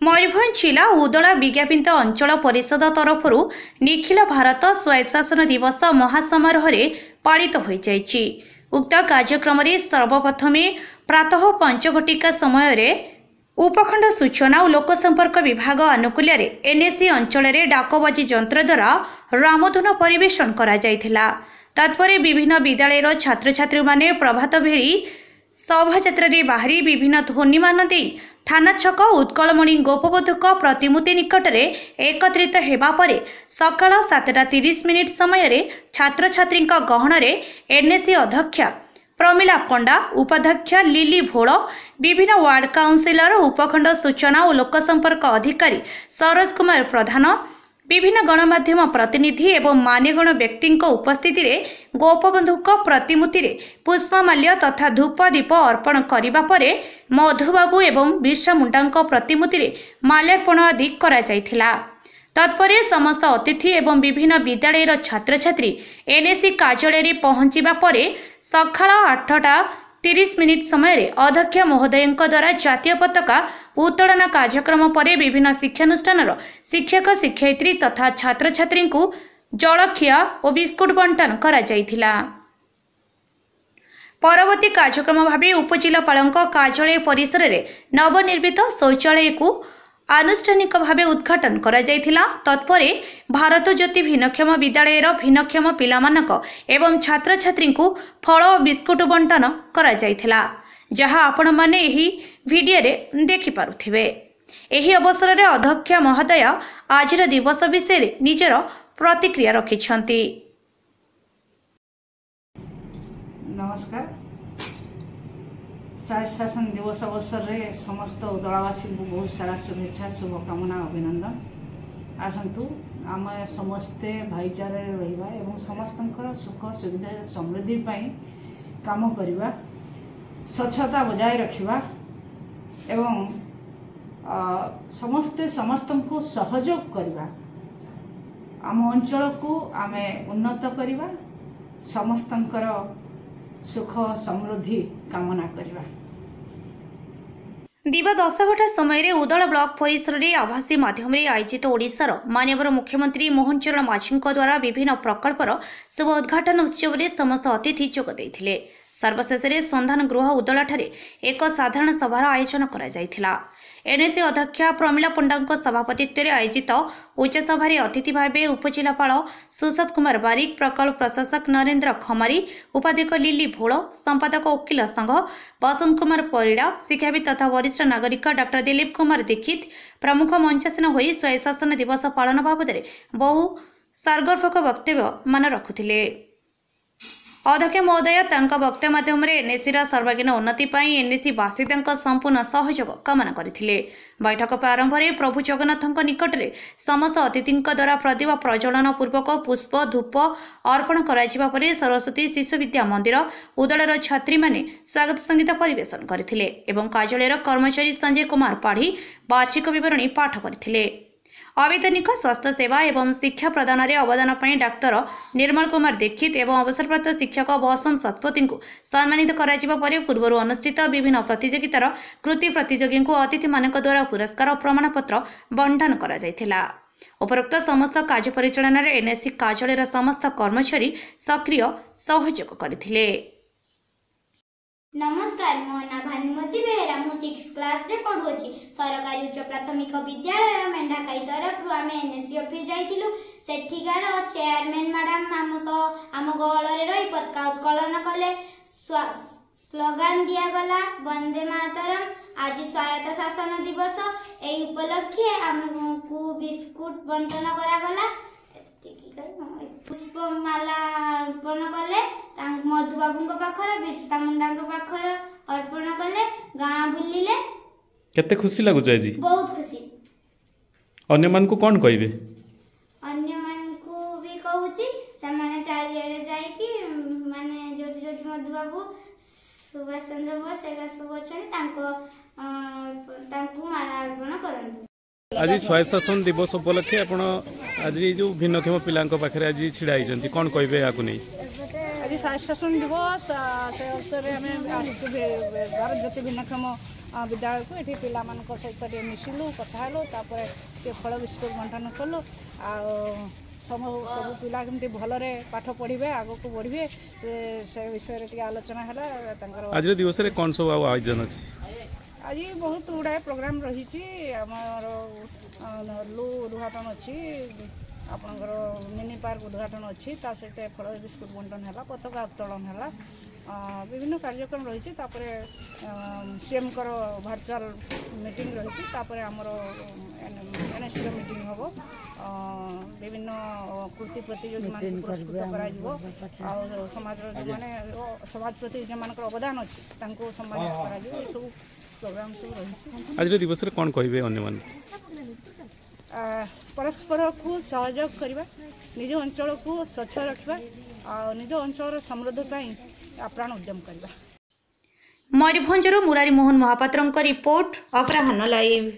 मयूरभंज जिला उदला विज्ञापित अंचल परिषद तरफ निखिल भारत स्वायत्तशासन दिवस महासमारोह पालित हो जाइछि। उक्त कार्यक्रम सर्वप्रथम प्रातः 5 घटिका समय उपखंड सूचना और लोकसंपर्क विभाग आनुकूल्य एनएसी अंचल डाकबाजी यंत्र द्वारा रामधुन परिवेषण करा जायथिला। तत्पर विभिन्न विद्यालयर छात्र छात्री माने प्रभात भेरी शोभायात्रा बाहरी विभिन्न ध्वनिमान दे थाना छक उत्कलमणि गोपबधूक प्रतिमूर्ति निकट में एकत्रित हेबा परे सकाळ 7:30 समय छात्र छात्री गहन एनएसी अध्यक्ष प्रमिला पंडा, उपाध्यक्ष लिली भोल, विभिन्न वार्ड काउंसिलर, उपखंड सूचना और लोकसंपर्क अधिकारी सरोज कुमार प्रधान, विभिन्न गणमाध्यम प्रतिनिधि एवं मान्यगण व्यक्ति उपस्थिति रे गोपबंधुक प्रतिमूर्ति रे पुष्पमाल्य तथा धूप दीप अर्पण करने पर मधुबाबू एवं बिरसा मुंडा प्रतिमूर्ति रे माल्यार्पण आदि करा जायथिला। तत्परे समस्त अतिथि एवं विभिन्न विद्यालयर छात्र छात्री एनएसी कार्यालय पहुंचवा पर सकाळ 8:30 समय अध्यक्ष महोदय द्वारा जातीय पताका उत्तोलन कार्यक्रम पर विभिन्न शिक्षानुष्ठान शिक्षक शिक्षयित्री तथा छात्र छात्री को जलखिया और बिस्कुट बंटन करा जायथिला। परवर्ती कार्यक्रम भाव उपजिलापाल कार्यालय परिसर में नवनिर्मित शौचालय को आनुष्ठानिक भाव उद्घाटन करा जायथिला। तत्परे भारत ज्योति भिन्नक्षम विद्यालयर भिन्नक्षम पिलामानक एवं छात्र छात्री को फल और बिस्कुट बंटन करा जायथिला, जहाँ आपण माने एही वीडियो रे देखि पारुथिबे। एही अवसर रे अध्यक्ष महोदय आजिर दिवस विषय निजर प्रतिक्रिया रखिछंती। नमस्कार। स्वायत्तशासन दिवस अवसर में समस्त उदलावासी को बहुत सारा शुभेच्छा शुभकामना अभिनंदन। आसतु आम समस्ते भाईचारे रहिबा एवं समस्तंकर सुख सुविधा समृद्धि पाई काम करिबा, स्वच्छता बजाय रखिबा एवं समस्ते समस्तंको सहयोग करिबा, आम अंचल को आमे उन्नत करिबा, समस्तंकर सुख समृद्धि कामना करिबा। दिवा 10 समय उदला ब्लॉक परिसर में आभासी माध्यम आयोजित ओडिशार माननीय मुख्यमंत्री मोहन चरण माझी द्वारा विभिन्न प्रकल्पर शुभ उद्घाटन उत्सव में समस्त अतिथि जोगदेइथिले। सर्वशेष संधान गृह उदला ठारे एक साधारण सभार आयोजन करा जायथिला। एनएसी अध्यक्ष प्रमिला पंडा सभापतित्व में आयोजित उच्च सभा अतिथि भाव उपजिलापाल सुशत कुमार बारिक, प्रकल्प प्रशासक नरेंद्र खमारी, उपाध्यक्ष लिली भोल, संपादक वकील संघ बसंत कुमार परिड़ा, शिक्षाविद तथा वरिष्ठ नागरिक डॉ दिलीप कुमार दीक्षित प्रमुख मंचासीन हो स्वायत्तशासन दिवस पालन बाबद बहु सार्गर्भक वक्तव्य मान रखुथिले। अध्यक्ष महोदय वक्तव्य माध्यम एनएसी सर्वांगीन उन्नति एनएसी बासिदा संपूर्ण सहयोग कामना करथिले। बैठक प्रारंभ में प्रभु जगन्नाथ निकट में समस्त अतिथि द्वारा प्रदीप प्रज्वलन पूर्वक पुष्प धूप अर्पण करा सरस्वती शिशु विद्या मंदिर उदलार छात्री माने स्वागत संगीत परिवेशन करथिले एवं कार्यालय कर्मचारी संजय कुमार पाढ़ी वार्षिक विवरणी पाठ करथिले। अवैतनिक स्वास्थ्य सेवा एवं शिक्षा प्रदान में अवदान पर डाक्तर निर्मल कुमार दीक्षित एवं अवसरप्राप्त शिक्षक बसंत शतपथी को सम्मानित करा पूर्व अनुष्ठित विभिन्न प्रतियोगितार कृति प्रतियोगी को अतिथि मान द्वारा पुरस्कार और प्रमाणपत्र बंटन करा जायथिला। उपरोक्त समस्त कार्य परिचालन में एनएसी कार्यालय समस्त कर्मचारी सक्रिय सहयोग करथिले। नमस्कार, मो ना भानुमती बेहेरा, मु 6 क्लास रे पढुछि। सरकारी उच्च प्राथमिक विद्यालय मेंढाकाई तरफ आम एनएससी ऑफिस जाइतिलु। सेठिकार चेयरमैन मैडम आम गहल रे रही पताका उत्तोलन कले, स्लोगान दिया गला वंदे मातरम। आज स्वायत्त शासन दिवस एई उपलक्षे आमको बिस्कुट बंटन करा गला, पुष्पमाला अर्पण कले, मधुबाबू पाखर बिरसा मुंडा पाखर अर्पण कले, गाँ बुलिले। केते खुशी लागुछ आजी? बहुत खुशी। अन्य मान को कोन कहबे? अन्य मान को भी कहूची से माने चारियाडे जाई कि माने जोटी जोटी मधुबाबू सुभाष चंद्र बोस एका सब अछन तांको माला अर्पण करंतु। आज स्वायत्तशासन दिवस उपलक्षे आपण आज जो भिन्नक्षम पिलांक पाखरे आज छिड़ा आइछंती कोन कहबे याकु नै? आज स्वायत्तशासन दिवस से अवसर में आम भारत ज्योति भिन्नक्षम विद्यालय को ये पिला सहित मिसिलु कथा हेलु तापर टे फल बिस्कुट बंटन कलु आ सब पिला केमती भलरे पाठ पढ़े आग को बढ़े से विषय टे आलोचना है। आज दिवस रे कौन सब आयोजन अच्छी आज बहुत गुड़ाए प्रोग्राम रही आमर लू उद्घाटन अच्छी आपणकर मिनी पार्क उद्घाटन अच्छी ता सहित फल बिस्कुट बंटन है पताका उत्तोलन है विभिन्न कार्यक्रम रही सीएम कर भर्चुआल मीटिंग रही आमर एनएससी मीटिंग हम विभिन्न कृति प्रतियोगी पुरस्कृत कर समाज समाज प्रति जो मान अवदान अच्छी सम्मानित कर सब प्रोग्राम सब रही। आज दिवस रे कौन कहे अन्य परस्पर को सहयोग करवा निज अंचल को स्वच्छ रखा और निज अंचल समृद्धि आप्राण उद्यम करवा। मयूरभंजर मुरारी मोहन महापात्र रिपोर्ट अपराह्न लाइव।